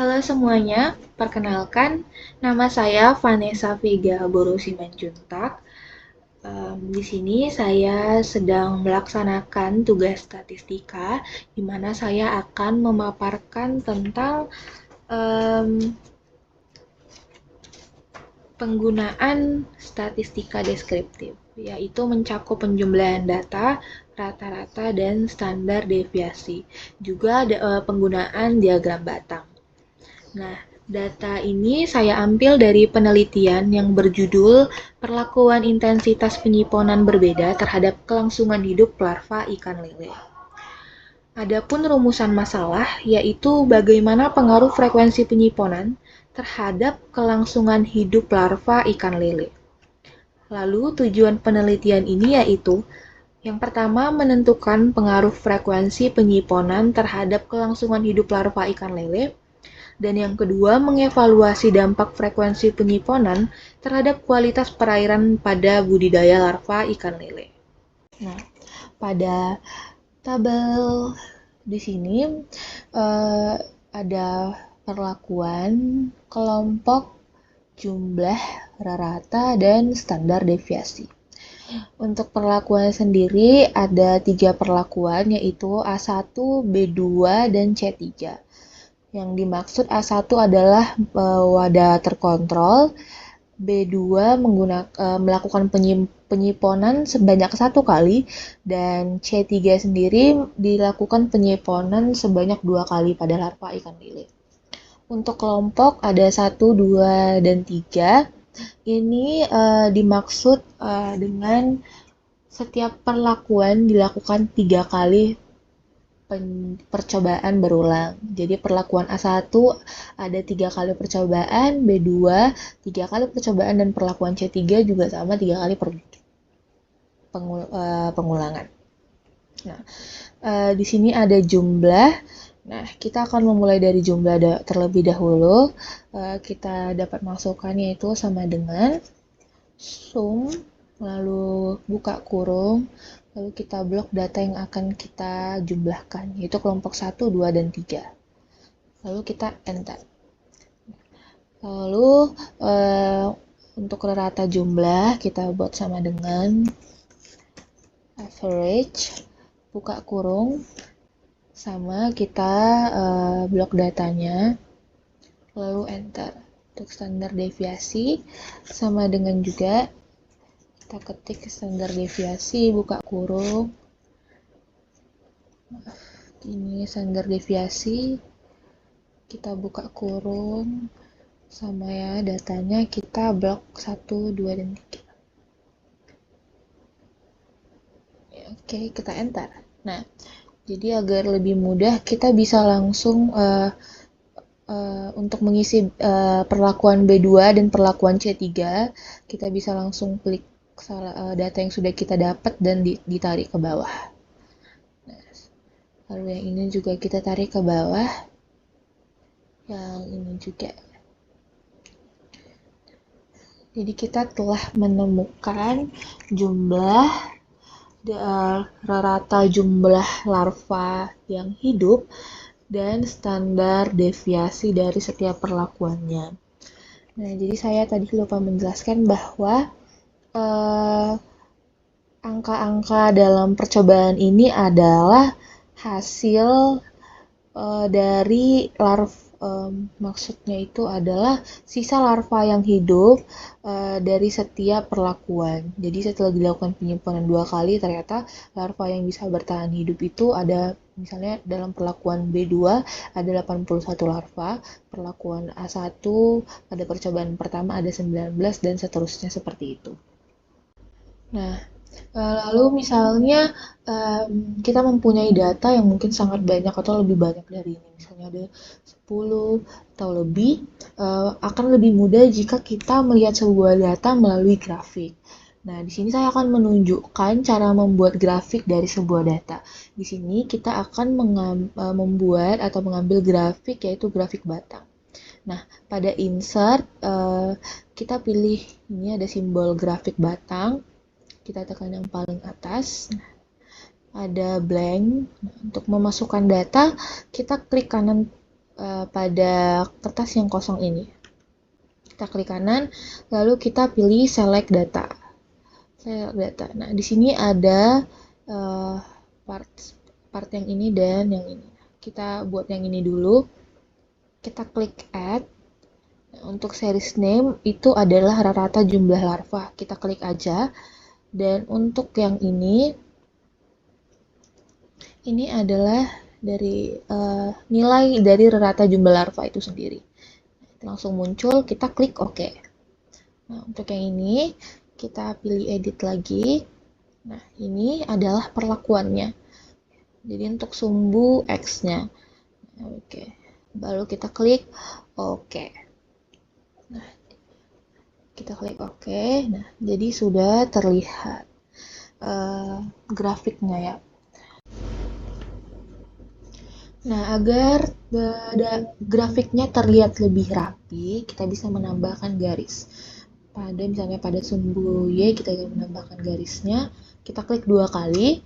Halo semuanya, perkenalkan nama saya Vanessa Vega Boro Simanjuntak. Di sini saya sedang melaksanakan tugas statistika, di mana saya akan memaparkan tentang em, penggunaan statistika deskriptif, yaitu mencakup penjumlahan data, rata-rata, dan standar deviasi. Juga ada penggunaan diagram batang. Nah, data ini saya ambil dari penelitian yang berjudul Perlakuan Intensitas Penyiponan Berbeda Terhadap Kelangsungan Hidup Larva Ikan Lele. Adapun rumusan masalah yaitu bagaimana pengaruh frekuensi penyiponan terhadap kelangsungan hidup larva ikan lele. Lalu tujuan penelitian ini yaitu yang pertama menentukan pengaruh frekuensi penyiponan terhadap kelangsungan hidup larva ikan lele. Dan yang kedua, mengevaluasi dampak frekuensi penyiponan terhadap kualitas perairan pada budidaya larva ikan lele. Nah, pada tabel di sini ada perlakuan kelompok, jumlah, rata, dan standar deviasi. Untuk perlakuan sendiri ada 3 perlakuan yaitu A1, B2, dan C3. Yang dimaksud A1 adalah wadah terkontrol, B2 melakukan penyiponan sebanyak 1 kali, dan C3 sendiri dilakukan penyiponan sebanyak 2 kali pada larva ikan lele. Untuk kelompok ada 1, 2, dan 3. Ini dimaksud dengan setiap perlakuan dilakukan 3 kali percobaan berulang. Jadi perlakuan A1 ada 3 kali percobaan, B2 3 kali percobaan, dan perlakuan C3 juga sama 3 kali pengulangan. Nah, di sini ada jumlah. Nah, kita akan memulai dari jumlah terlebih dahulu. Kita dapat masukkannya itu sama dengan sum, lalu buka kurung, lalu kita blok data yang akan kita jumlahkan, yaitu kelompok 1, 2, dan 3. Lalu kita enter. Lalu untuk rata jumlah kita buat sama dengan average, buka kurung, sama kita blok datanya, lalu enter. Untuk standar deviasi sama dengan juga kita ketik standar deviasi, buka kurung. Ini standar deviasi, kita buka kurung, sama ya datanya kita blok 1, 2, dan 3. Oke, kita enter. Nah, jadi agar lebih mudah kita bisa langsung untuk mengisi perlakuan B2 dan perlakuan C3, kita bisa langsung klik data yang sudah kita dapat dan ditarik ke bawah. Nah, lalu yang ini juga kita tarik ke bawah, yang ini juga. Jadi kita telah menemukan jumlah rata jumlah larva yang hidup dan standar deviasi dari setiap perlakuannya. Nah, jadi saya tadi lupa menjelaskan bahwa angka-angka dalam percobaan ini adalah hasil dari maksudnya itu adalah sisa larva yang hidup dari setiap perlakuan. Jadi setelah dilakukan penyimpanan 2 kali, ternyata larva yang bisa bertahan hidup itu ada, misalnya dalam perlakuan B2 ada 81 larva, perlakuan A1 pada percobaan pertama ada 19, dan seterusnya seperti itu. Nah, lalu misalnya kita mempunyai data yang mungkin sangat banyak atau lebih banyak dari ini, misalnya ada 10 atau lebih, akan lebih mudah jika kita melihat sebuah data melalui grafik. Nah, di sini saya akan menunjukkan cara membuat grafik dari sebuah data. Di sini kita akan membuat atau mengambil grafik, yaitu grafik batang. Nah, pada insert, kita pilih, ini ada simbol grafik batang, kita tekan yang paling atas, ada blank. Untuk memasukkan data, kita klik kanan pada kertas yang kosong ini. Kita klik kanan, lalu kita pilih select data. Nah, di sini ada part yang ini dan yang ini. Kita buat yang ini dulu. Kita klik add. Nah, untuk series name itu adalah rata-rata jumlah larva. Kita klik aja. Dan untuk yang ini adalah dari nilai dari rata jumlah larva itu sendiri. Langsung muncul, kita klik OK. Nah, untuk yang ini, kita pilih edit lagi. Nah, ini adalah perlakuannya. Jadi untuk sumbu X-nya. Oke. Lalu kita klik OK. Nah, kita klik OK. Nah, jadi sudah terlihat grafiknya ya. Nah, agar grafiknya terlihat lebih rapi, kita bisa menambahkan garis. Misalnya pada sumbu Y, kita ingin menambahkan garisnya, kita klik 2 kali,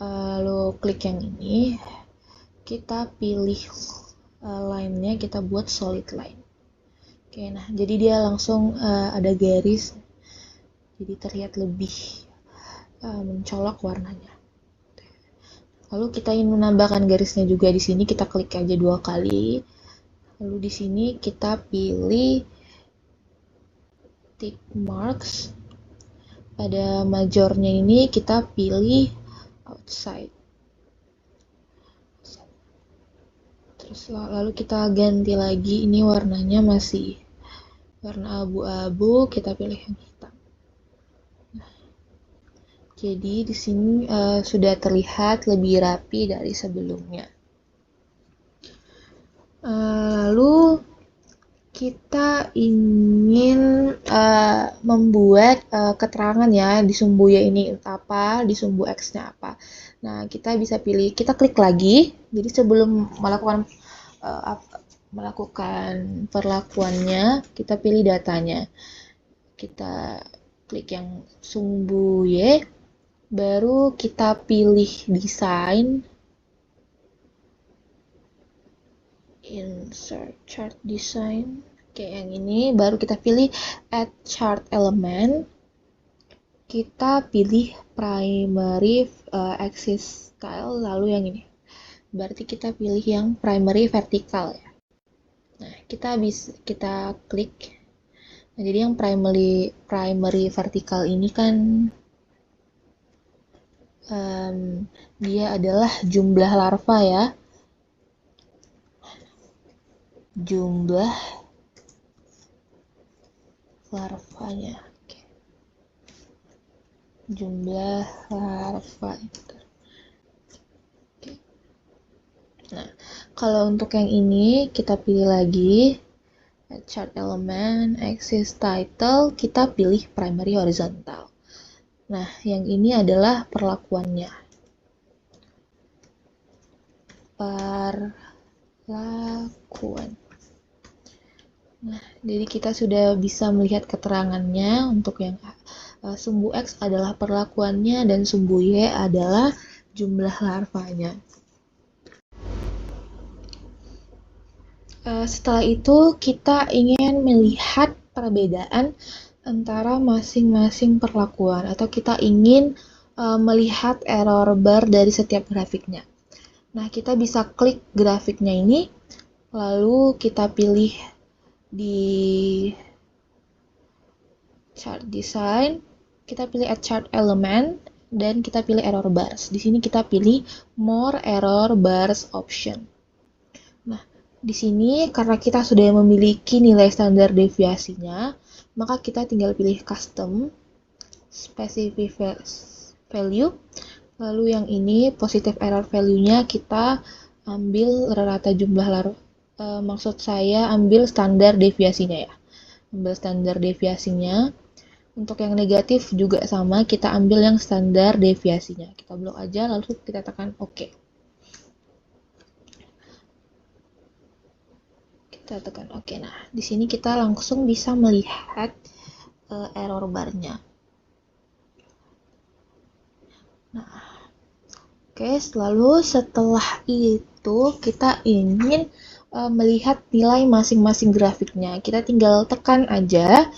lalu klik yang ini, kita pilih line-nya, kita buat solid line. Oke, nah jadi dia langsung ada garis, jadi terlihat lebih mencolok warnanya. Lalu kita ingin menambahkan garisnya juga di sini, kita klik aja 2 kali. Lalu di sini kita pilih tick marks. Pada majornya ini kita pilih outside. Terus lalu kita ganti lagi, ini warnanya masih warna abu-abu, kita pilih yang hitam. Jadi di sini sudah terlihat lebih rapi dari sebelumnya. Lalu kita ingin membuat keterangan ya di sumbu Y ini apa, di sumbu X-nya apa. Nah, kita bisa pilih, kita klik lagi. Jadi sebelum melakukan perlakuannya, kita pilih datanya. Kita klik yang sumbu Y. Baru kita pilih desain, insert chart design, kayak yang ini, baru kita pilih add chart element, kita pilih primary axis style, lalu yang ini, berarti kita pilih yang primary vertical ya. Nah, kita klik. Nah, jadi yang primary vertical ini kan dia adalah jumlah larva ya, jumlah larvanya. Oke. Jumlah larva itu. Oke. Nah, kalau untuk yang ini kita pilih lagi chart element, axis title, kita pilih primary horizontal. Nah, yang ini adalah perlakuannya. Perlakuan. Nah, jadi kita sudah bisa melihat keterangannya. Untuk yang sumbu X adalah perlakuannya dan sumbu Y adalah jumlah larvanya. Setelah itu kita ingin melihat perbedaan antara masing-masing perlakuan, atau kita ingin melihat error bar dari setiap grafiknya. Nah, kita bisa klik grafiknya ini, lalu kita pilih di chart design, kita pilih add chart element, dan kita pilih error bars. Di sini kita pilih more error bars option. Nah, di sini karena kita sudah memiliki nilai standar deviasinya, maka kita tinggal pilih custom specific value, lalu yang ini positive error value-nya kita ambil rata jumlah larva, maksud saya ambil standar deviasinya ya, ambil standar deviasinya. Untuk yang negatif juga sama, kita ambil yang standar deviasinya, kita blok aja lalu kita tekan OK. Kita tekan OK. Nah, di sini kita langsung bisa melihat error barnya. Nah, oke, lalu setelah itu kita ingin melihat nilai masing-masing grafiknya. Kita tinggal tekan aja,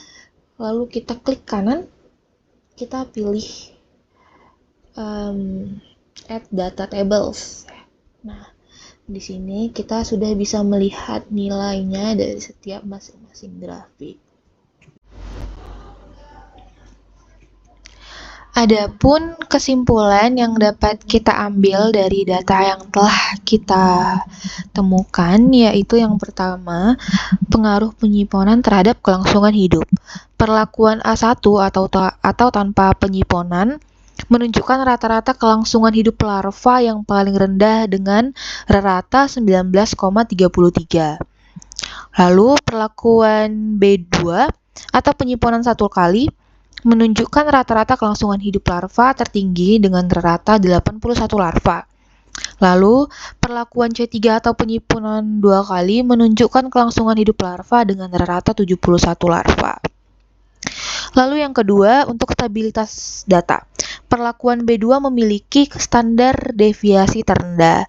lalu kita klik kanan, kita pilih add data tables. Nah, di sini kita sudah bisa melihat nilainya dari setiap masing-masing grafik. Adapun kesimpulan yang dapat kita ambil dari data yang telah kita temukan, yaitu yang pertama, pengaruh penyimpanan terhadap kelangsungan hidup. Perlakuan A1 atau tanpa penyimpanan menunjukkan rata-rata kelangsungan hidup larva yang paling rendah dengan rata 19,33. Lalu perlakuan B2 atau penyimpanan satu kali menunjukkan rata-rata kelangsungan hidup larva tertinggi dengan rata 81 larva. Lalu, perlakuan C3 atau penyimpanan 2 kali menunjukkan kelangsungan hidup larva dengan rata 71 larva. Lalu yang kedua, untuk stabilitas data. Perlakuan B2 memiliki standar deviasi terendah,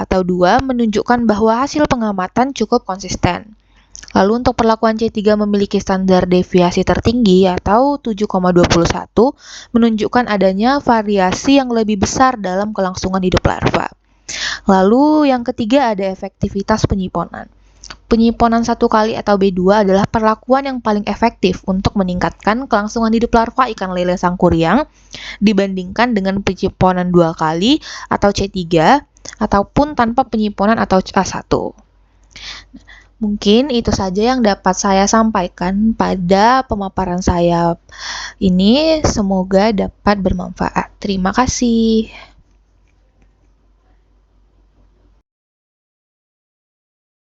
atau 2 menunjukkan bahwa hasil pengamatan cukup konsisten. Lalu untuk perlakuan C3 memiliki standar deviasi tertinggi atau 7,21 menunjukkan adanya variasi yang lebih besar dalam kelangsungan hidup larva. Lalu yang ketiga ada efektivitas penyimpanan. Penyimpanan satu kali atau B2 adalah perlakuan yang paling efektif untuk meningkatkan kelangsungan hidup larva ikan lele sangkuriang dibandingkan dengan penyimpanan 2 kali atau C3 ataupun tanpa penyimpanan atau A1. Mungkin itu saja yang dapat saya sampaikan pada pemaparan saya ini. Semoga dapat bermanfaat. Terima kasih.